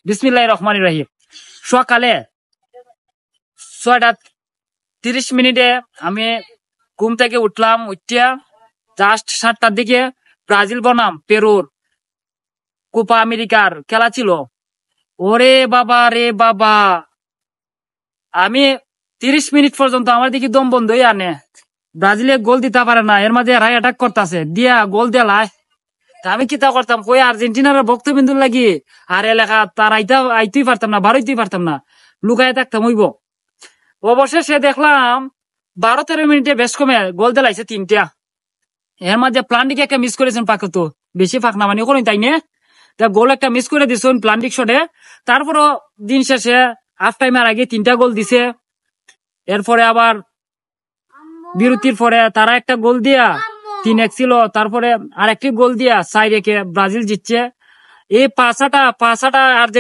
বিসমিল্লাহির রহমানির রহিম। সকালে 6:30 আমি ঘুম থেকে উঠলাম। উঠিয়া জাস্ট 7টার দিকে ব্রাজিল বনাম পেরুর কোপা আমেরিকার খেলা ছিল। ওরে বাবা রে বাবা, আমি 30 মিনিট পর্যন্ত আমার দিকে দম বন্ধ হয়ে আনে। ব্রাজিলে গোল দিতে পারে না, এর মাঝে এরা অ্যাটাক করতেছে, দিয়া গোল দেলায়। আমি কিতা করতাম কই, আর্জেন্টিনার ভক্তবিন্দুর লাগি আর এলাকা তার আইতেই পারতাম না, বারোইতেই পারতাম না, লুকায় থাকতাম হইব। অবশেষে দেখলাম 12-13 মিনিটে বেশ কমে গোল দেলাইছে 3টা। এর মাঝে প্লান্টিক একটা মিস করেছেন, পাকে তো বেশি ফাঁক না মানে করেন তাই না, গোল একটা মিস করে দিছেন প্লান্টিক শটে। তারপরও দিন শেষে হাফ টাইমের আগে 3টা গোল দিছে। এরপরে আবার বিরতির পরে তারা একটা গোল দিয়া 3-1 ছিল, তারপরে আরেকটি গোল দিয়া 4-1 ব্রাজিল জিতছে। এই পাঁচাটা আর্জেন্টিনা